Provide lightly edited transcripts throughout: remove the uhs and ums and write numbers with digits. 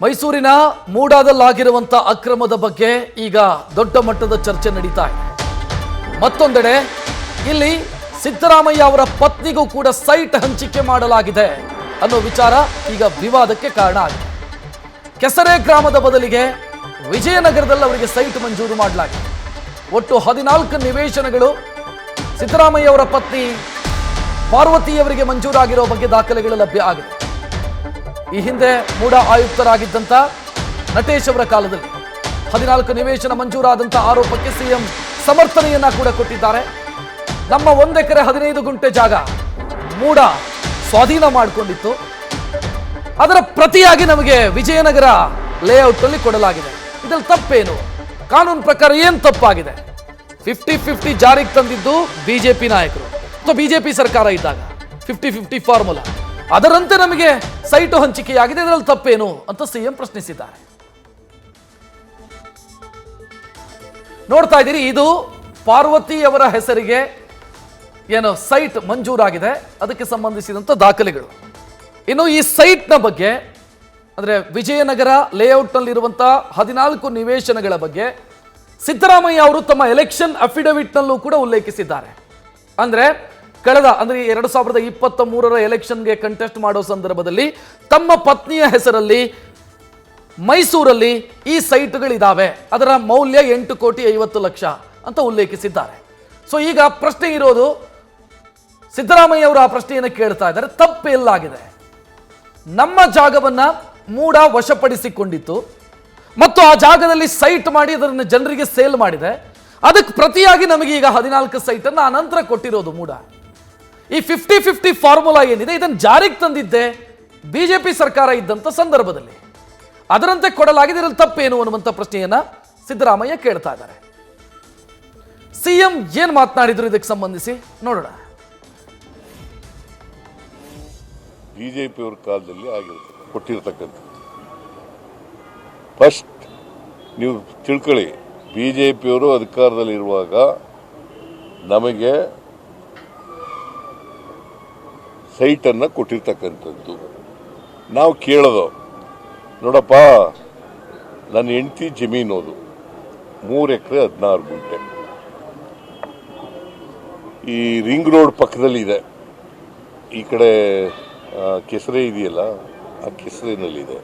ಮೈಸೂರಿನ ಮೂಡಾದಲ್ಲಾಗಿರುವಂತ ಅಕ್ರಮದ ಬಗ್ಗೆ ಈಗ ದೊಡ್ಡ ಮಟ್ಟದ ಚರ್ಚೆ ನಡೀತಾ ಇದೆ. ಮತ್ತೊಂದೆಡೆ ಇಲ್ಲಿ ಸಿದ್ದರಾಮಯ್ಯ ಅವರ ಪತ್ನಿಗೂ ಕೂಡ ಸೈಟ್ ಹಂಚಿಕೆ ಮಾಡಲಾಗಿದೆ ಅನ್ನೋ ವಿಚಾರ ಈಗ ವಿವಾದಕ್ಕೆ ಕಾರಣ ಆಗಿದೆ. ಕೆಸರೆ ಗ್ರಾಮದ ಬದಲಿಗೆ ವಿಜಯನಗರದಲ್ಲಿ ಅವರಿಗೆ ಸೈಟ್ ಮಂಜೂರು ಮಾಡಲಾಗಿದೆ. ಒಟ್ಟು 14 ನಿವೇಶನಗಳು ಸಿದ್ದರಾಮಯ್ಯ ಅವರ ಪತ್ನಿ ಪಾರ್ವತಿಯವರಿಗೆ ಮಂಜೂರಾಗಿರೋ ಬಗ್ಗೆ ದಾಖಲೆಗಳು ಲಭ್ಯ ಆಗಿದೆ. ಈ ಹಿಂದೆ ಮೂಡ ಆಯುಕ್ತರಾಗಿದ್ದಂತ ನಟೇಶ್ ಅವರ ಕಾಲದಲ್ಲಿ 14 ನಿವೇಶನ ಮಂಜೂರಾದಂತ ಆರೋಪಕ್ಕೆ ಸಿಎಂ ಸಮರ್ಥನೆಯನ್ನ ಕೂಡ ಕೊಟ್ಟಿದ್ದಾರೆ. ನಮ್ಮ 1 ಎಕರೆ 15 ಗುಂಟೆ ಜಾಗ ಮೂಡ ಸ್ವಾಧೀನ ಮಾಡಿಕೊಂಡಿತ್ತು, ಅದರ ಪ್ರತಿಯಾಗಿ ನಮಗೆ ವಿಜಯನಗರ ಲೇಔಟ್ ಅಲ್ಲಿ ಕೊಡಲಾಗಿದೆ. ಇದರಲ್ಲಿ ತಪ್ಪೇನು? ಕಾನೂನು ಪ್ರಕಾರ ಏನು ತಪ್ಪಾಗಿದೆ? 50-50 ಜಾರಿಗೆ ತಂದಿದ್ದು ಬಿಜೆಪಿ ನಾಯಕರು ಅಥವಾ ಬಿಜೆಪಿ ಸರ್ಕಾರ ಇದ್ದಾಗ 50-50 ಫಾರ್ಮುಲಾ, ಅದರಂತೆ ನಮಗೆ ಸೈಟು ಹಂಚಿಕೆಯಾಗಿದೆ, ಇದರಲ್ಲಿ ತಪ್ಪೇನು ಅಂತ ಸಿಎಂ ಪ್ರಶ್ನಿಸಿದ್ದಾರೆ. ನೋಡ್ತಾ ಇದ್ದೀರಿ, ಇದು ಪಾರ್ವತಿ ಅವರ ಹೆಸರಿಗೆ ಏನು ಸೈಟ್ ಮಂಜೂರಾಗಿದೆ, ಅದಕ್ಕೆ ಸಂಬಂಧಿಸಿದಂತ ದಾಖಲೆಗಳು. ಇನ್ನು ಈ ಸೈಟ್ನ ಬಗ್ಗೆ ಅಂದ್ರೆ ವಿಜಯನಗರ ಲೇಔಟ್ನಲ್ಲಿರುವಂತಹ 14 ನಿವೇಶನಗಳ ಬಗ್ಗೆ ಸಿದ್ದರಾಮಯ್ಯ ಅವರು ತಮ್ಮ ಎಲೆಕ್ಷನ್ ಅಫಿಡವಿಟ್ನಲ್ಲೂ ಕೂಡ ಉಲ್ಲೇಖಿಸಿದ್ದಾರೆ. ಅಂದ್ರೆ ಕಳೆದ 2023ರ ಎಲೆಕ್ಷನ್ಗೆ ಕಂಟೆಸ್ಟ್ ಮಾಡೋ ಸಂದರ್ಭದಲ್ಲಿ ತಮ್ಮ ಪತ್ನಿಯ ಹೆಸರಲ್ಲಿ ಮೈಸೂರಲ್ಲಿ ಈ ಸೈಟ್ಗಳಿದಾವೆ, ಅದರ ಮೌಲ್ಯ 8,50,00,000 ಅಂತ ಉಲ್ಲೇಖಿಸಿದ್ದಾರೆ. ಸೊ ಈಗ ಪ್ರಶ್ನೆ ಇರೋದು, ಸಿದ್ದರಾಮಯ್ಯ ಅವರು ಆ ಪ್ರಶ್ನೆಯನ್ನು ಕೇಳ್ತಾ ಇದ್ದಾರೆ, ತಪ್ಪೆಲ್ಲಾಗಿದೆ? ನಮ್ಮ ಜಾಗವನ್ನ ಮೂಡ ವಶಪಡಿಸಿಕೊಂಡಿತ್ತು ಮತ್ತು ಆ ಜಾಗದಲ್ಲಿ ಸೈಟ್ ಮಾಡಿ ಅದನ್ನು ಜನರಿಗೆ ಸೇಲ್ ಮಾಡಿದೆ, ಅದಕ್ಕೆ ಪ್ರತಿಯಾಗಿ ನಮಗೆ ಈಗ 14 ಸೈಟ್ ಅನ್ನು ಅನಂತರ ಕೊಟ್ಟಿರೋದು ಮೂಡ. ಈ 50-50 ಫಾರ್ಮುಲಾ ಏನಿದೆ, ಇದನ್ನು ಜಾರಿಗೆ ತಂದಿದ್ದೆ ಬಿಜೆಪಿ ಸರ್ಕಾರ ಇದ್ದಂತ ಸಂದರ್ಭದಲ್ಲಿ, ಅದರಂತೆ ಕೊಡಲಾಗಿದೆ, ಇದರಲ್ಲಿ ತಪ್ಪೇನು ಅನ್ನುವಂಥ ಪ್ರಶ್ನೆಯನ್ನ ಸಿದ್ದರಾಮಯ್ಯ ಕೇಳ್ತಾ ಇದ್ದಾರೆ. ಸಿಎಂ ಏನ್ ಮಾತನಾಡಿದ್ರು ಇದಕ್ಕೆ ಸಂಬಂಧಿಸಿ ನೋಡೋಣ. ಬಿಜೆಪಿ ಅವ್ರ ಕಾಲದಲ್ಲಿ ಆಗಿರುತ್ತೆ ಕೊಟ್ಟಿರ್ತಕ್ಕಂಥದ್ದು. ಫಸ್ಟ್ ನೀವು ತಿಳ್ಕೊಳ್ಳಿ, ಬಿಜೆಪಿಯವರು ಅಧಿಕಾರದಲ್ಲಿರುವಾಗ ನಮಗೆ ಸೈಟನ್ನು ಕೊಟ್ಟಿರ್ತಕ್ಕಂಥದ್ದು. ನಾವು ಕೇಳೋದು, ನೋಡಪ್ಪ ನನ್ನ ಹೆಂಡತಿ ಜಮೀನೋದು 3 ಎಕರೆ 16 ಗುಂಟೆ ಈ ರಿಂಗ್ ರೋಡ್ ಪಕ್ಕದಲ್ಲಿ ಇದೆ, ಈ ಕಡೆ ಕೆಸರೆ ಇದೆಯಲ್ಲ, ಆ ಕೆಸರಿನಲ್ಲಿದೆ.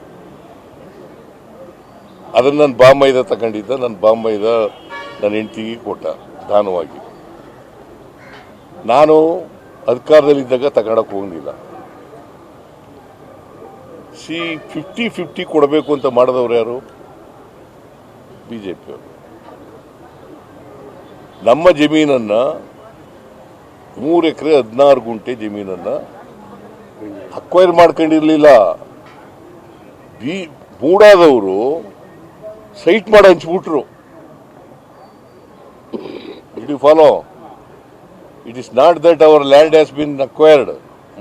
ಅದನ್ನು ನನ್ನ ಬಾಂಬೈದ ತಗೊಂಡಿದ್ದ, ನನ್ನ ಬಾಂಬೈದ ನನ್ನ ಹೆಂಡತಿಗೆ ಕೊಟ್ಟ ದಾನವಾಗಿ. ನಾನು ಅಧಿಕಾರದಲ್ಲಿದ್ದಾಗ ತಗೊಳಕ್ ಹೋಗಿಲ್ಲ. 50-50 ಕೊಡಬೇಕು ಅಂತ ಮಾಡಿದವ್ರು ಯಾರು? ಬಿಜೆಪಿಯವರು. ನಮ್ಮ ಜಮೀನನ್ನ 3 ಎಕರೆ 16 ಗುಂಟೆ ಜಮೀನನ್ನ ಅಕ್ವೈರ್ ಮಾಡ್ಕೊಂಡಿರ್ಲಿಲ್ಲ. ಮೂಡಾದವರು ಸೈಟ್ ಮಾಡಿ ಹಂಚ್ಬಿಟ್ರು. Did you follow? It is not that our land has been acquired.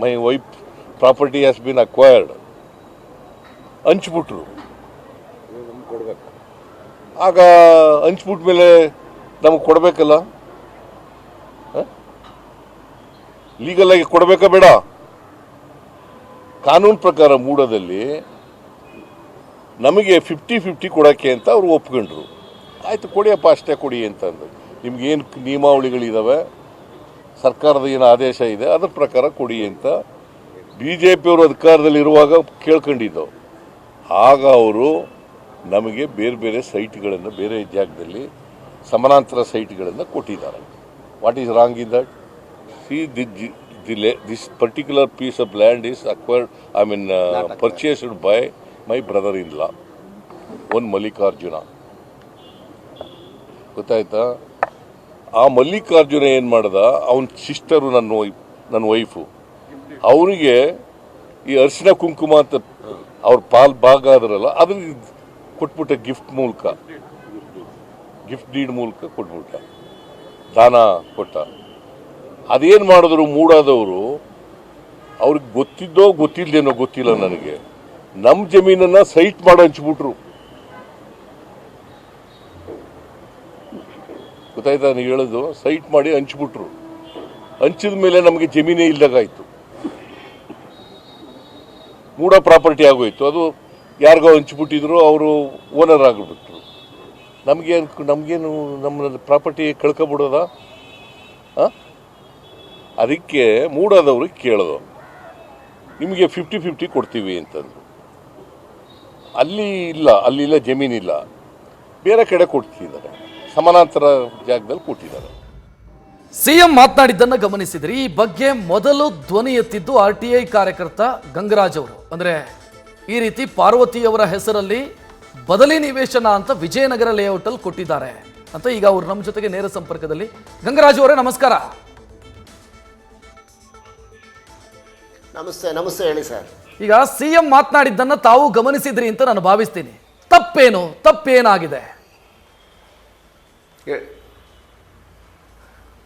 My wife property has been acquired. ಹಂಚ್ಬಿಟ್ರು. ಆಗ ಹಂಚ್ಬಿಟ್ಟ ಮೇಲೆ ನಮಗೆ ಕೊಡಬೇಕಲ್ಲ, ಲೀಗಲ್ ಆಗಿ ಕೊಡಬೇಕಾ ಬೇಡ? ಕಾನೂನು ಪ್ರಕಾರ ಮೂಡದಲ್ಲಿ ನಮಗೆ 50-50 ಕೊಡೋಕ್ಕೆ ಅಂತ ಅವ್ರು ಒಪ್ಕೊಂಡ್ರು. ಆಯ್ತು, ಕೊಡಿಯಪ್ಪ, ಅಷ್ಟೇ ಕೊಡಿ ಅಂತ ಅಂದ್ರು. ನಿಮ್ಗೇನು ನಿಯಮಾವಳಿಗಳಿದಾವೆ, ಸರ್ಕಾರದ ಏನು ಆದೇಶ ಇದೆ, ಅದ್ರ ಪ್ರಕಾರ ಕೊಡಿ ಅಂತ ಬಿಜೆಪಿಯವರು ಅಧಿಕಾರದಲ್ಲಿರುವಾಗ ಕೇಳ್ಕೊಂಡಿದ್ದವು. ಆಗ ಅವರು ನಮಗೆ ಬೇರೆ ಬೇರೆ ಸೈಟ್ಗಳನ್ನು ಬೇರೆ ಜಾಗದಲ್ಲಿ ಸಮಾನಾಂತರ ಸೈಟ್ಗಳನ್ನು ಕೊಟ್ಟಿದ್ದಾರೆ. What is wrong in that? See this particular piece of land is acquired, purchased by my brother in law, one Mallikarjuna. ಗೊತ್ತಾಯ್ತಾ? ಆ ಮಲ್ಲಿಕಾರ್ಜುನ ಏನು ಮಾಡ್ದ, ಅವನ ಸಿಸ್ಟರು ನನ್ನ ವೈಫು, ಅವನಿಗೆ ಈ ಅರಿಶಿನ ಕುಂಕುಮ ಅಂತ ಅವ್ರ ಭಾಗ ಆದ್ರಲ್ಲ, ಅದನ್ನ ಕೊಟ್ಬಿಟ್ಟ, ಗಿಫ್ಟ್ ಡೀಡ್ ಮೂಲಕ ಕೊಟ್ಬಿಟ್ಟ, ದಾನ ಕೊಟ್ಟ. ಅದೇನು ಮಾಡಿದ್ರು ಮೂಡಾದವರು, ಅವ್ರಿಗೆ ಗೊತ್ತಿದ್ದೋ ಗೊತ್ತಿಲ್ಲದೇನೋ ಗೊತ್ತಿಲ್ಲ ನನಗೆ, ನಮ್ಮ ಜಮೀನನ್ನ ಸೈಟ್ ಮಾಡಿ ಹಂಚ್ಬಿಟ್ರು. ಗೊತ್ತಾಯ್ತಾ? ನೀವು ಹೇಳೋದು, ಸೈಟ್ ಮಾಡಿ ಹಂಚ್ಬಿಟ್ರು. ಹಂಚಿದ ಮೇಲೆ ನಮಗೆ ಜಮೀನೇ ಇಲ್ದಾಗಾಯ್ತು, ಮೂಡ ಪ್ರಾಪರ್ಟಿ ಆಗೋಯ್ತು. ಅದು ಯಾರಿಗೋ ಹಂಚ್ಬಿಟ್ಟಿದ್ರು, ಅವರು ಓನರ್ ಆಗಿಬಿಟ್ರು. ನಮಗೇನು ನಮ್ಮ ಪ್ರಾಪರ್ಟಿ ಕಳ್ಕೊಬಿಡೋದ? ಅದಕ್ಕೆ ಮೂಡಾದವ್ರಿಗೆ ಕೇಳೋದು, ನಿಮಗೆ 50-50 ಕೊಡ್ತೀವಿ ಅಂತಂದು. ಅಲ್ಲಿಲ್ಲ ಜಮೀನಿಲ್ಲ, ಬೇರೆ ಕಡೆ ಕೊಡ್ತಿದ್ದಾರೆ, ಸಮಾನಾಂತರ ಜಾಗದಲ್ಲಿ ಕೊಟ್ಟಿದ್ದಾರೆ. ಸಿಎಂ ಮಾತನಾಡಿದ್ದನ್ನು ಗಮನಿಸಿದ್ರಿ. ಈ ಬಗ್ಗೆ ಮೊದಲು ಧ್ವನಿ ಎತ್ತಿದ್ದು RTI ಕಾರ್ಯಕರ್ತ ಗಂಗರಾಜ್ ಅವರು. ಅಂದ್ರೆ ಈ ರೀತಿ ಪಾರ್ವತಿಯವರ ಹೆಸರಲ್ಲಿ ಬದಲಿ ನಿವೇಶನ ಅಂತ ವಿಜಯನಗರ ಲೇಔಟ್ ಅಲ್ಲಿ ಕೊಟ್ಟಿದ್ದಾರೆ ಅಂತ ಈಗ ಅವರು ನಮ್ಮ ಜೊತೆಗೆ ನೇರ ಸಂಪರ್ಕದಲ್ಲಿ. ಗಂಗರಾಜ್ ಅವರೇ ನಮಸ್ಕಾರ. ನಮಸ್ತೆ ಹೇಳಿ ಸರ್. ಈಗ ಸಿಎಂ ಮಾತನಾಡಿದ್ದನ್ನ ತಾವು ಗಮನಿಸಿದ್ರಿ ಅಂತ ನಾನು ಭಾವಿಸ್ತೀನಿ. ತಪ್ಪೇನಾಗಿದೆ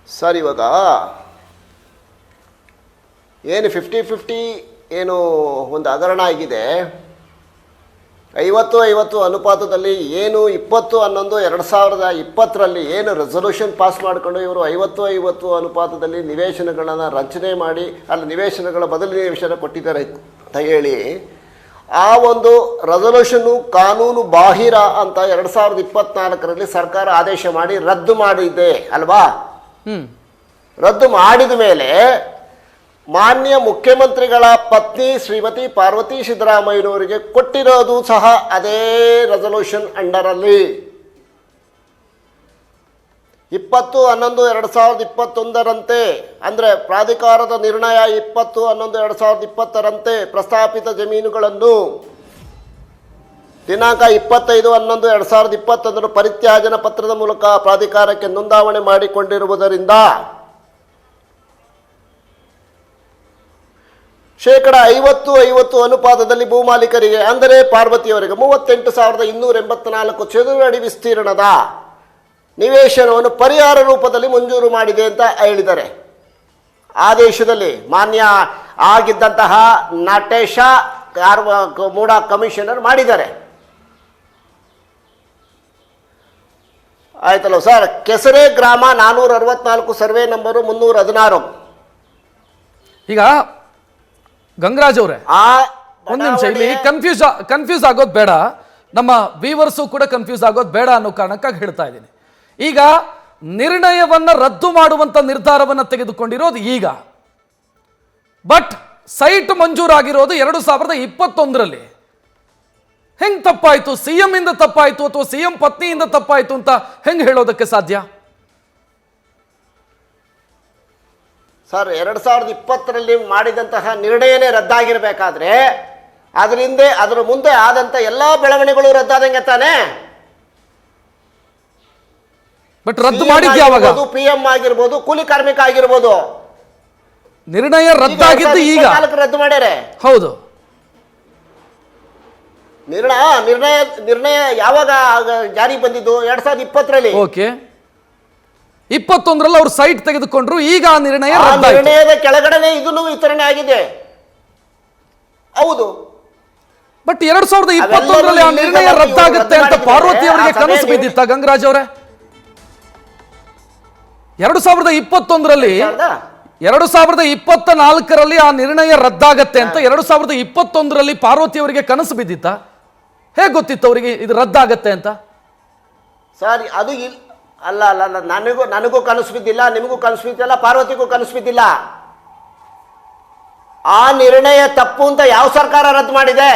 ಸರ್? ಇವಾಗ ಏನು 50-50 ಏನು ಒಂದು ಹಗರಣ ಆಗಿದೆ, 50-50 ಅನುಪಾತದಲ್ಲಿ ಏನು 20/11/2020 ಏನು ರೆಸೊಲ್ಯೂಷನ್ ಪಾಸ್ ಮಾಡಿಕೊಂಡು ಇವರು 50-50 ಅನುಪಾತದಲ್ಲಿ ನಿವೇಶನಗಳನ್ನು ರಚನೆ ಮಾಡಿ ನಿವೇಶನಗಳ ಬದಲು ನಿವೇಶನ ಕೊಟ್ಟಿದ್ದಾರೆ ಅಂತ ಹೇಳಿ ಆ ಒಂದು ರೆಸೊಲ್ಯೂಷನ್ನು ಕಾನೂನು ಬಾಹಿರ ಅಂತ 2024 ಸರ್ಕಾರ ಆದೇಶ ಮಾಡಿ ರದ್ದು ಮಾಡಿದೆ ಅಲ್ವಾ? ರದ್ದು ಮಾಡಿದ ಮೇಲೆ ಮಾನ್ಯ ಮುಖ್ಯಮಂತ್ರಿಗಳ ಪತ್ನಿ ಶ್ರೀಮತಿ ಪಾರ್ವತಿ ಸಿದ್ದರಾಮಯ್ಯನವರಿಗೆ ಕೊಟ್ಟಿರೋದು ಸಹ ಅದೇ ರೆಸೊಲ್ಯೂಷನ್ ಅಂಡರಲ್ಲಿ 20/11/2021 ಅಂದರೆ ಪ್ರಾಧಿಕಾರದ ನಿರ್ಣಯ 20/11/2020 ಪ್ರಸ್ತಾಪಿತ ಜಮೀನುಗಳನ್ನು ದಿನಾಂಕ 25/11/2021 ಪರಿತ್ಯಾಜನ ಪತ್ರದ ಮೂಲಕ ಪ್ರಾಧಿಕಾರಕ್ಕೆ ನೋಂದಾವಣೆ ಮಾಡಿಕೊಂಡಿರುವುದರಿಂದ ಶೇಕಡ 50-50 ಅನುಪಾತದಲ್ಲಿ ಭೂಮಾಲೀಕರಿಗೆ ಅಂದರೆ ಪಾರ್ವತಿಯವರಿಗೆ 38,284 ಚದುರ ಅಡಿ ವಿಸ್ತೀರ್ಣದ ನಿವೇಶನವನ್ನು ಪರಿಹಾರ ರೂಪದಲ್ಲಿ ಮಂಜೂರು ಮಾಡಿದೆ ಅಂತ ಹೇಳಿದ್ದಾರೆ. ಆದೇಶದಲ್ಲಿ ಮಾನ್ಯ ಆಗಿದ್ದಂತಹ ನಟೇಶ ಮೂಡಾ ಕಮಿಷನರ್ ಮಾಡಿದ್ದಾರೆ. ಆಯ್ತಲ್ಲ ಸರ್? ಕೆಸರೆ ಗ್ರಾಮ 464 ಸರ್ವೆ ನಂಬರು 316. ಈಗ ಗಂಗರಾಜ್ ಅವರೇ ಒಂದ್ ನಿಮಿಷ, ಇಲ್ಲಿ ಕನ್ಫ್ಯೂಸ್ ಆಗೋದು ಬೇಡ, ನಮ್ಮ ವ್ಯೂವರ್ಸು ಕೂಡ ಕನ್ಫ್ಯೂಸ್ ಆಗೋದು ಬೇಡ ಅನ್ನೋ ಕಾರಣಕ್ಕಾಗಿ ಹೇಳ್ತಾ ಇದ್ದೀನಿ. ಈಗ ನಿರ್ಣಯವನ್ನ ರದ್ದು ಮಾಡುವಂತ ನಿರ್ಧಾರವನ್ನ ತೆಗೆದುಕೊಂಡಿರೋದು ಈಗ, ಬಟ್ ಸೈಟ್ ಮಂಜೂರಾಗಿರೋದು 2021. ಹೆಂಗ್ ತಪ್ಪಾಯ್ತು? ಸಿಎಂ ಇಂದ ತಪ್ಪಾಯ್ತು ಅಥವಾ ಸಿಎಂ ಪತ್ನಿಯಿಂದ ತಪ್ಪಾಯ್ತು ಅಂತ ಹೆಂಗ್ ಹೇಳೋದಕ್ಕೆ ಸಾಧ್ಯ? ಸರ್, 2020 ಮಾಡಿದಂತಹ ನಿರ್ಣಯನೇ ರದ್ದಾಗಿರ್ಬೇಕಾದ್ರೆ ಅದರ ಮುಂದೆ ಆದಂತ ಎಲ್ಲಾ ಬೆಳವಣಿಗೆಗಳು ರದ್ದಾದಂಗೆ ತಾನೆ. ಬಟ್ ರದ್ದು ಮಾಡಿದ್ದು ಯಾವಾಗ? PM ಆಗಿರ್ಬೋದು, ಕೂಲಿ ಕಾರ್ಮಿಕ ಆಗಿರ್ಬೋದು, ನಿರ್ಣಯ ರದ್ದಾಗಿದ್ದು ಈಗ ರದ್ದು ಮಾಡ್ಯಾರೆ. ಹೌದು. ನಿರ್ಣಯ ಯಾವಾಗ ಜಾರಿ ಬಂದಿದ್ದು? 2020. ಓಕೆ, 21 ಅವ್ರು ಸೈಟ್ ತೆಗೆದುಕೊಂಡ್ರು. ಈಗ ಆ ನಿರ್ಣಯದ ಕೆಳಗಡೆನೆ ಇದನ್ನು ವಿತರಣೆ ಆಗಿದೆ. ಹೌದು. ಬಟ್ 2021 ಆ ನಿರ್ಣಯ ರದ್ದಾಗುತ್ತೆ ಅಂತ ಪಾರ್ವತಿ ಅವರಿಗೆ ಕನಸು ಬಿದ್ದಿತ್ತ ಗಂಗರಾಜ್ ಅವರೇ? 2021 2024 ಆ ನಿರ್ಣಯ ರದ್ದಾಗತ್ತೆ ಅಂತ 2021 ಪಾರ್ವತಿ ಅವರಿಗೆ ಕನಸು ಬಿದ್ದಿತ್ತ? ಹೇಗೆ ಗೊತ್ತಿತ್ತು ಅವರಿಗೆ ಇದು ರದ್ದಾಗತ್ತೆ ಅಂತ? ಸರ್, ಅದು ಅಲ್ಲ ನನಗೂ ಕನಸು ಬಿದ್ದಿಲ್ಲ, ನಿಮಗೂ ಕನಸು ಬಿದ್ದಿಲ್ಲ, ಪಾರ್ವತಿಗೂ ಕನಸು ಬಿದ್ದಿಲ್ಲ. ಆ ನಿರ್ಣಯ ತಪ್ಪು ಅಂತ ಯಾವ ಸರ್ಕಾರ ರದ್ದು ಮಾಡಿದೆ?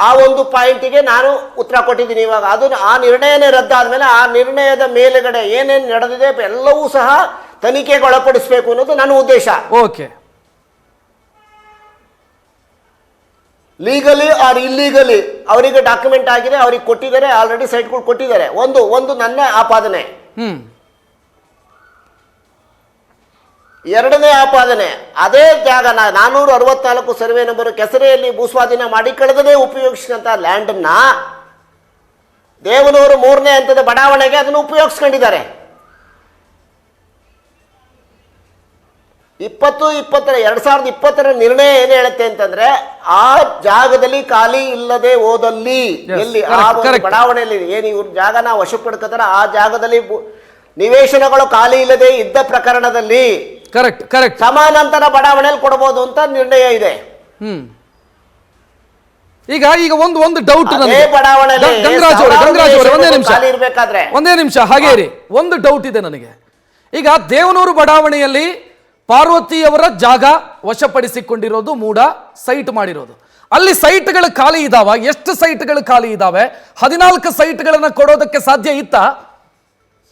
ಆ ಒಂದು ಪಾಯಿಂಟಿಗೆ ನಾನು ಉತ್ತರ ಕೊಟ್ಟಿದ್ದೀನಿ. ಇವಾಗ ಆ ನಿರ್ಣಯನೇ ರದ್ದಾದ್ಮೇಲೆ ಆ ನಿರ್ಣಯದ ಮೇಲುಗಡೆ ಏನೇನು ನಡೆದಿದೆ ಎಲ್ಲವೂ ಸಹ ತನಿಖೆಗೆ ಒಳಪಡಿಸಬೇಕು ಅನ್ನೋದು ನನ್ನ ಉದ್ದೇಶ. ಓಕೆ. ಲೀಗಲಿ ಆರ್ ಇಲ್ಲೀಗಲಿ ಅವರಿಗೆ ಡಾಕ್ಯುಮೆಂಟ್ ಆಗಿದೆ, ಅವರಿಗೆ ಕೊಟ್ಟಿದ್ದಾರೆ, ಆಲ್ರೆಡಿ ಸೈಟ್ಗಳು ಕೊಟ್ಟಿದ್ದಾರೆ. ಒಂದು ನನ್ನ ಆಪಾದನೆ. ಎರಡನೇ ಆಪಾದನೆ, ಅದೇ ಜಾಗ 464 ಸರ್ವೆ ನಂಬರ್ ಕೆಸರೆಯಲ್ಲಿ ಭೂಸ್ವಾಧೀನ ಮಾಡಿ ಕಳೆದನೇ ಉಪಯೋಗಿಸಿದಂತ ಲ್ಯಾಂಡ್ ಅನ್ನ ದೇವನೂರು 3ನೇ ಹಂತದ ಬಡಾವಣೆಗೆ ಅದನ್ನು ಉಪಯೋಗಿಸ್ಕೊಂಡಿದ್ದಾರೆ. 2020 ನಿರ್ಣಯ ಏನು ಹೇಳುತ್ತೆ ಅಂತಂದ್ರೆ, ಆ ಜಾಗದಲ್ಲಿ ಖಾಲಿ ಇಲ್ಲದೆ ಹೋದಲ್ಲಿ, ಎಲ್ಲಿ ಆ ಬಡಾವಣೆಯಲ್ಲಿ ಏನು ಇವ್ರ ಜಾಗನ ವಶಪಡ್ಕೋತಾರ ಆ ಜಾಗದಲ್ಲಿ ನಿವೇಶನಗಳು ಖಾಲಿ ಇಲ್ಲದೆ ಇದ್ದ ಪ್ರಕರಣದಲ್ಲಿ ಕರೆಕ್ಟ್ ಕರೆಕ್ಟ್. ಸಮಾನಾಂತರ ಬಡಾವಣೆಯಲ್ಲಿ ಕೊಡಬಹುದು ಅಂತ ನಿರ್ಣಯ ಇದೆ. ಈಗ ಒಂದು ಡೌಟ್ ಅದೇ ಬಡಾವಣೆಯಲ್ಲಿ ಗಂಗರಾಜ್ ಅವರೇ ಒಂದೇ ನಿಮಿಷ ಹಾಗೇ ಇರಿ. ಒಂದು ಡೌಟ್ ಇದೆ ನನಗೆ. ಈಗ ದೇವನೂರು ಬಡಾವಣೆಯಲ್ಲಿ ಪಾರ್ವತಿಯವರ ಜಾಗ ವಶಪಡಿಸಿಕೊಂಡಿರೋದು, ಮೂಡ ಸೈಟ್ ಮಾಡಿರೋದು, ಅಲ್ಲಿ ಸೈಟ್ಗಳು ಖಾಲಿ ಇದಾವ? ಎಷ್ಟು ಸೈಟ್ಗಳು ಖಾಲಿ ಇದಾವೆ? 14 ಸೈಟ್ಗಳನ್ನ ಕೊಡೋದಕ್ಕೆ ಸಾಧ್ಯ ಇತ್ತಾ?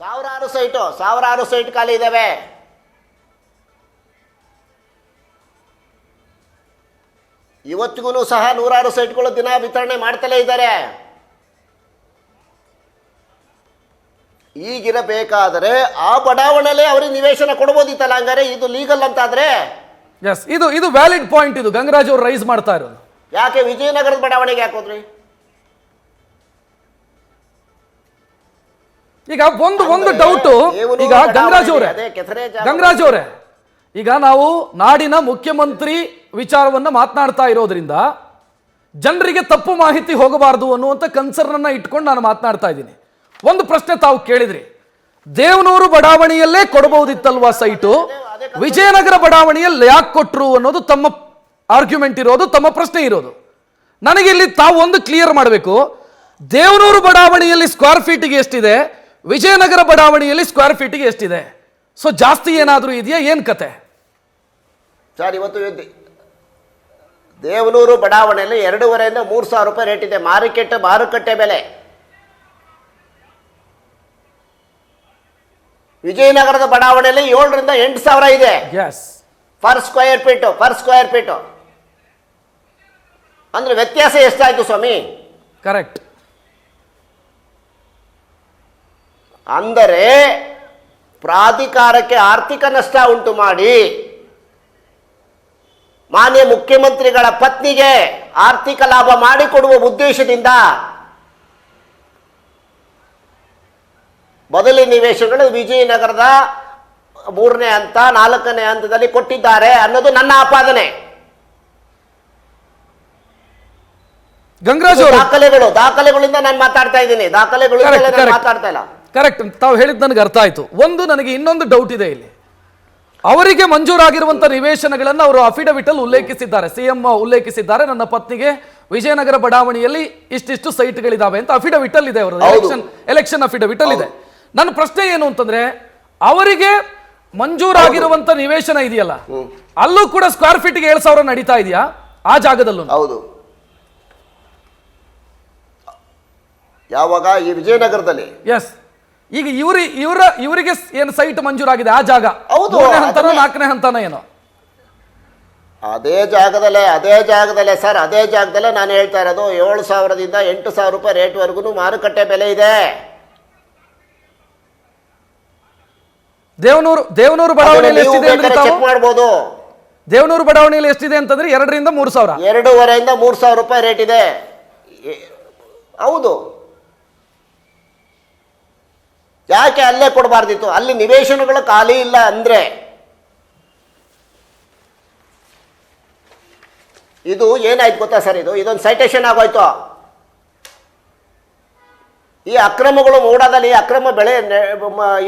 ಸಾವಿರಾರು ಸೈಟ್ ಖಾಲಿ ಇದಾವೆ. ಇವತ್ತಿಗೂ ಸಹ 100 ಸೈಟ್ಗಳು ದಿನ ವಿತರಣೆ ಮಾಡ್ತಲೇ ಇದ್ದಾರೆ. ಈಗಿರಬೇಕಾದರೆ ಆ ಬಡಾವಣೆಯಲ್ಲಿ ಅವರಿಗೆ ನಿವೇಶನ ಕೊಡಬಹುದಿತ್ತಲ್ಲ. ಹಂಗಾರೆ ಇದು ಲೀಗಲ್ ಅಂತಾದ್ರೆ ಎಸ್, ಇದು ವ್ಯಾಲಿಡ್ ಪಾಯಿಂಟ್. ಇದು ಗಂಗರಾಜ್ ಅವರು ರೈಸ್ ಮಾಡ್ತಾ ಇರೋದು. ಯಾಕೆ ವಿಜಯನಗರದ ಬಡಾವಣೆಗೆ ಯಾಕೆ ಹೋದ್ರಿ? ಈಗ ಒಂದು ಡೌಟ್. ಈಗ ಗಂಗರಾಜ್ ಅವರೇ ಈಗ ನಾವು ನಾಡಿನ ಮುಖ್ಯಮಂತ್ರಿ ವಿಚಾರವನ್ನ ಮಾತನಾಡ್ತಾ ಇರೋದ್ರಿಂದ ಜನರಿಗೆ ತಪ್ಪು ಮಾಹಿತಿ ಹೋಗಬಾರದು ಅನ್ನುವಂಥ ಕನ್ಸರ್ನ್ ಅನ್ನ ಇಟ್ಕೊಂಡು ನಾನು ಮಾತನಾಡ್ತಾ ಇದ್ದೀನಿ. ಒಂದು ಪ್ರಶ್ನೆ ತಾವು ಕೇಳಿದ್ರಿ, ದೇವನೂರು ಬಡಾವಣೆಯಲ್ಲೇ ಕೊಡಬಹುದಿತ್ತಲ್ವಾ ಸೈಟು, ವಿಜಯನಗರ ಬಡಾವಣೆಯಲ್ಲಿ ಯಾಕೆ ಕೊಟ್ರು ಅನ್ನೋದು ತಮ್ಮ ಆರ್ಗ್ಯುಮೆಂಟ್ ಇರೋದು, ತಮ್ಮ ಪ್ರಶ್ನೆ ಇರೋದು. ನನಗೆ ಇಲ್ಲಿ ತಾವು ಒಂದು ಕ್ಲಿಯರ್ ಮಾಡಬೇಕು. ದೇವನೂರು ಬಡಾವಣೆಯಲ್ಲಿ ಸ್ಕ್ವೇರ್ ಫೀಟಿಗೆ ಎಷ್ಟಿದೆ, ವಿಜಯನಗರ ಬಡಾವಣೆಯಲ್ಲಿ ಸ್ಕ್ವೇರ್ ಫೀಟಿಗೆ ಎಷ್ಟಿದೆ? ಸೊ ಜಾಸ್ತಿ ಏನಾದರೂ ಇದೆಯಾ, ಏನ್ ಕತೆ ಸರ್? ಇವತ್ತು ದೇವನೂರು ಬಡಾವಣೆಯಲ್ಲಿ 2,500 ಇಂದ 3,000 ರೂಪಾಯಿ ರೇಟ್ ಇದೆ, ಮಾರುಕಟ್ಟೆ ಬೆಲೆ. ವಿಜಯನಗರದ ಬಡಾವಣೆಯಲ್ಲಿ 7,000 ರಿಂದ 8,000 ಇದೆ ಪರ್ ಸ್ಕ್ವೇರ್ ಫೀಟ್. ಅಂದ್ರೆ ವ್ಯತ್ಯಾಸ ಎಷ್ಟಾಯ್ತು ಸ್ವಾಮಿ? ಕರೆಕ್ಟ್. ಅಂದರೆ ಪ್ರಾಧಿಕಾರಕ್ಕೆ ಆರ್ಥಿಕ ನಷ್ಟ ಉಂಟು ಮಾಡಿ ಮಾನ್ಯ ಮುಖ್ಯಮಂತ್ರಿಗಳ ಪತ್ನಿಗೆ ಆರ್ಥಿಕ ಲಾಭ ಮಾಡಿಕೊಡುವ ಉದ್ದೇಶದಿಂದ ಬದಲಿ ನಿವೇಶನಗಳು ವಿಜಯನಗರದ 3ನೇ ಹಂತ 4ನೇ ಹಂತದಲ್ಲಿ ಕೊಟ್ಟಿದ್ದಾರೆ ಅನ್ನೋದು ನನ್ನ ಆಪಾದನೆ. ಗಂಗರಾಜ್ ದಾಖಲೆಗಳಿಂದ ನಾನು ಮಾತಾಡ್ತಾ ಇದ್ದೀನಿ, ಮಾತಾಡ್ತಾ ಇಲ್ಲ. ಕರೆಕ್ಟ್, ತಾವು ಹೇಳಿದ್ ನನಗೆ ಅರ್ಥ ಆಯ್ತು. ನನಗೆ ಇನ್ನೊಂದು ಡೌಟ್ ಇದೆ ಇಲ್ಲಿ. ಅವರಿಗೆ ಮಂಜೂರಾಗಿರುವಂತ ನಿವೇಶನಗಳನ್ನು ಅವರು ಅಫಿಡವಿಟ್ ಅಲ್ಲಿ ಉಲ್ಲೇಖಿಸಿದ್ದಾರೆ, ಸಿಎಂ ಉಲ್ಲೇಖಿಸಿದ್ದಾರೆ. ನನ್ನ ಪತ್ನಿಗೆ ವಿಜಯನಗರ ಬಡಾವಣೆಯಲ್ಲಿ ಇಷ್ಟಿಷ್ಟು ಸೈಟ್ಗಳಿದಾವೆ ಅಂತ ಅಫಿಡವಿಟ್ ಅಲ್ಲಿ ಇದೆ, ಅವರು ಎಲೆಕ್ಷನ್ ಅಫಿಡವಿಟ್ ಅಲ್ಲಿ ಇದೆ. ನನ್ನ ಪ್ರಶ್ನೆ ಏನು ಅಂತಂದ್ರೆ, ಅವರಿಗೆ ಮಂಜೂರಾಗಿರುವಂತ ನಿವೇಶನ ಇದೆಯಲ್ಲ, ಅಲ್ಲೂ ಕೂಡ ಸ್ಕ್ವೇರ್ ಫೀಟ್ಗೆ 7,000 ನಡೀತಾ ಇದೆಯಾ ಆ ಜಾಗದಲ್ಲೂ? ಹೌದು. ಯಾವಾಗ ಈ ವಿಜಯನಗರದಲ್ಲಿ? ಎಸ್. ಈಗ ಇವರಿಗೆ ಏನು ಸೈಟ್ ಮಂಜೂರಾಗಿದೆ ಆ ಜಾಗ? ಹೌದು. 4ನೇ ಹಂತನ ಏನೋ ಅದೇ ಜಾಗದಲ್ಲೇ ಸರ್, ಅದೇ ಜಾಗದಲ್ಲೇ ನಾನು ಹೇಳ್ತಾ ಇರೋದು. 7,000 ದಿಂದ 8,000 ರೂಪಾಯಿ ರೇಟ್ ವರೆಗೂ ಮಾರುಕಟ್ಟೆ ಬೆಲೆ ಇದೆ. ದೇವನೂರು ಬಡಾವಣೆಯಲ್ಲಿ ಎಷ್ಟಿದೆ ಚೆಕ್ ಮಾಡಬಹುದು. ದೇವನೂರು ಬಡಾವಣೆಯಲ್ಲಿ ಎಷ್ಟಿದೆ ಅಂತಂದ್ರೆ 2,000 ರಿಂದ 3,000, 2,500 ಇಂದ 3,000 ರೂಪಾಯಿ ರೇಟ್ ಇದೆ. ಹೌದು. ಯಾಕೆ ಅಲ್ಲೇ ಕೊಡಬಾರ್ದಿತ್ತು? ಅಲ್ಲಿ ನಿವೇಶನಗಳು ಖಾಲಿ ಇಲ್ಲ ಅಂದ್ರೆ ಇದು ಏನಾಯ್ತು ಗೊತ್ತಾ ಸರ್? ಇದೊಂದು ಸೈಟೇಷನ್ ಆಗೋಯ್ತು. ಈ ಅಕ್ರಮಗಳು ಮೂಡಾದಲ್ಲಿ ಅಕ್ರಮ ಬೆಳೆ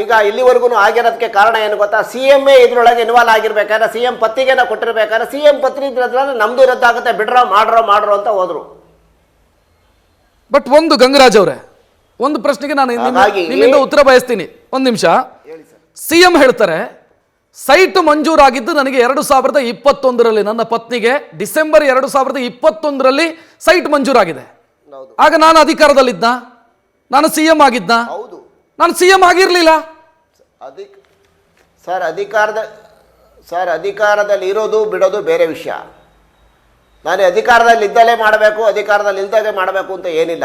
ಈಗ ಇಲ್ಲಿವರೆಗೂ ಆಗಿರೋದಕ್ಕೆ ಕಾರಣ ಏನು ಗೊತ್ತಾ? CM ಇದ್ರೊಳಗೆ ಇನ್ವಾಲ್ವ್ ಆಗಿರ್ಬೇಕಾದ್ರೆ, CM ಪತ್ತಿಗೆನ ಕೊಟ್ಟಿರ್ಬೇಕಾದ್ರೆ CM ಪತ್ರಿ ಇದ್ರದ್ರ ನಮ್ದು ರದ್ದಾಗುತ್ತೆ, ಬಿಡ್ರೋ ಮಾಡ್ರೋ ಅಂತ ಹೋದ್ರು. ಬಟ್ ಒಂದು ಗಂಗರಾಜ್ ಅವರೇ, ಒಂದು ಪ್ರಶ್ನೆಗೆ ನಾನು ನಿಮ್ಮಿಂದ ಉತ್ತರ ಬಯಸ್ತೀನಿ. ಒಂದು ನಿಮಿಷ. CM ಹೇಳ್ತಾರೆ ಸೈಟ್ ಮಂಜೂರಾಗಿದ್ದು ನನಗೆ 2021ರಲ್ಲಿ, ನನ್ನ ಪತ್ನಿಗೆ ಡಿಸೆಂಬರ್ 2021ರಲ್ಲಿ ಸೈಟ್ ಮಂಜೂರಾಗಿದೆ. ಆಗ ನಾನು ಅಧಿಕಾರದಲ್ಲಿದ್ದ, ನಾನು CM ಆಗಿದ್ದ? ನಾನು CM ಆಗಿರ್ಲಿಲ್ಲ ಸರ್. ಅಧಿಕಾರದಲ್ಲಿ ಇರೋದು ಬಿಡೋದು ಬೇರೆ ವಿಷಯ. ನಾನು ಅಧಿಕಾರದಲ್ಲಿ ಇದ್ದಲೇ ಮಾಡಬೇಕು, ಅಧಿಕಾರದಲ್ಲಿ ಇಲ್ದಾಗೆ ಮಾಡಬೇಕು ಅಂತ ಏನಿಲ್ಲ.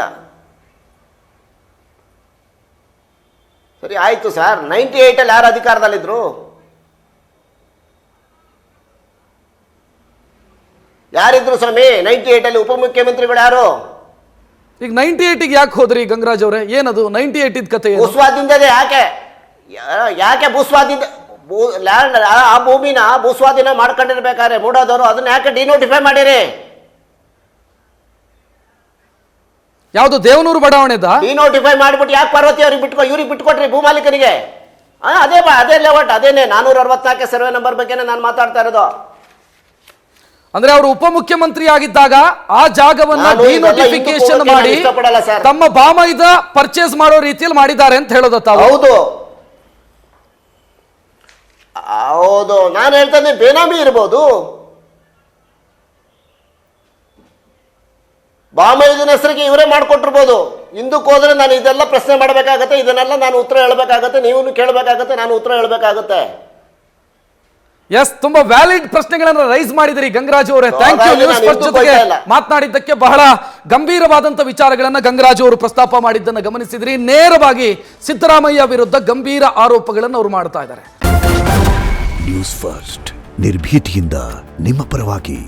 ಸರಿ ಆಯ್ತು ಸರ್. 98ಅಲ್ಲಿ ಯಾರು ಅಧಿಕಾರದಲ್ಲಿದ್ರು? ಯಾರಿದ್ರು ಸ್ವಾಮಿ 98ಅಲ್ಲಿ ಉಪಮುಖ್ಯಮಂತ್ರಿಗಳು ಯಾರು? ಈಗ 98ಗೆ ಯಾಕೆ ಹೋದ್ರಿ ಗಂಗರಾಜ್ ಅವರೇ? ಏನದು 98 ಕತೆ? ಭೂಸ್ವಾಧೀನದೇ. ಯಾಕೆ ಭೂಸ್ವಾಧೀನ? ಲ್ಯಾಂಡ್ ಆ ಭೂಮಿನ ಭೂಸ್ವಾಧೀನ ಮಾಡ್ಕೊಂಡಿರ್ಬೇಕಾದ್ರೆ ಮೂಡೋದವರು ಅದನ್ನ ಯಾಕೆ ಡಿನೋಟಿಫೈ ಮಾಡಿರಿ? ಯಾವುದು ದೇವನೂರು ಬಡಾವಣೆದ ಡಿನೋಟಿಫೈ ಮಾಡಿಬಿಟ್ಟು ಯಾಕೆ ಪಾರ್ವತಿ ಅವ್ರಿಗೆ ಇವ್ರಿಗೆ ಬಿಟ್ಕೊಟ್ರಿ ಭೂಮಾಲೀಕರಿಗೆ? ಅದೇ ಲೇಔಟ್, ಅದೇನೆ 464 ಸರ್ವೆ ನಂಬರ್ ಬಗ್ಗೆನೇ ನಾನು ಮಾತಾಡ್ತಾ ಇರೋದು. ಅಂದ್ರೆ ಅವರು ಉಪಮುಖ್ಯಮಂತ್ರಿ ಆಗಿದ್ದಾಗ ಆ ಜಾಗವನ್ನ ನಾನು ಇದೆಲ್ಲ ಡಿನೋಟಿಫಿಕೇಶನ್ ಹಿಂದಕ್ಕೆ ಮಾಡಿ ಇಷ್ಟಪಡಲ್ಲ ಸರ್. ತಮ್ಮ ಬಾಮೈದ ಪರ್ಚೇಸ್ ಮಾಡೋ ರೀತಿಯಲ್ಲಿ ಮಾಡಿದ್ದಾರೆ ಅಂತ ಹೇಳೋದು ತಾವು? ಹೌದು, ನಾನು ಹೇಳ್ತೇನೆ ಬೇನಾಮಿ ಇರ್ಬೋದು, ಬಾಮೈದನ ಹೆಸರಿಗೆ ಇವರೇ ಮಾಡ್ಕೊಟ್ಟಿರ್ಬೋದು. ಹಿಂದಕ್ಕೆ ಹೋದ್ರೆ ನಾನು ಇದೆಲ್ಲ ಪ್ರಶ್ನೆ ಮಾಡಬೇಕಾಗತ್ತೆ, ಇದನ್ನೆಲ್ಲ ನಾನು ಉತ್ತರ ಹೇಳಬೇಕಾಗತ್ತೆ, ನೀವು ಕೇಳಬೇಕಾಗತ್ತೆ, ನಾನು ಉತ್ತರ ಹೇಳಬೇಕಾಗತ್ತೆ. ಎಸ್, ತುಂಬಾ ವ್ಯಾಲಿಡ್ ಪ್ರಶ್ನೆಗಳನ್ನ ರೈಸ್ ಮಾಡಿದಿರಿ ಗಂಗರಾಜು ಅವರೇ. Thank you. ನ್ಯೂಸ್ ಫಸ್ಟ್ ಜೊತೆಗೆ ಮಾತನಾಡಿದ್ದಕ್ಕೆ ಬಹಳ ಗಂಭೀರವಾದಂತ ವಿಚಾರಗಳನ್ನ ಗಂಗರಾಜು ಅವರು ಪ್ರಸ್ತಾಪ ಮಾಡಿದ್ದನ್ನು ಗಮನಿಸಿದ್ರಿ. ನೇರವಾಗಿ ಸಿದ್ದರಾಮಯ್ಯ ವಿರುದ್ಧ ಗಂಭೀರ ಆರೋಪಗಳನ್ನು ಅವರು ಮಾಡ್ತಾ ಇದ್ದಾರೆ. ನ್ಯೂಸ್ ಫಸ್ಟ್ ನಿರ್ಭೀತಿಯಿಂದ ನಿಮ್ಮ ಪರವಾಗಿ.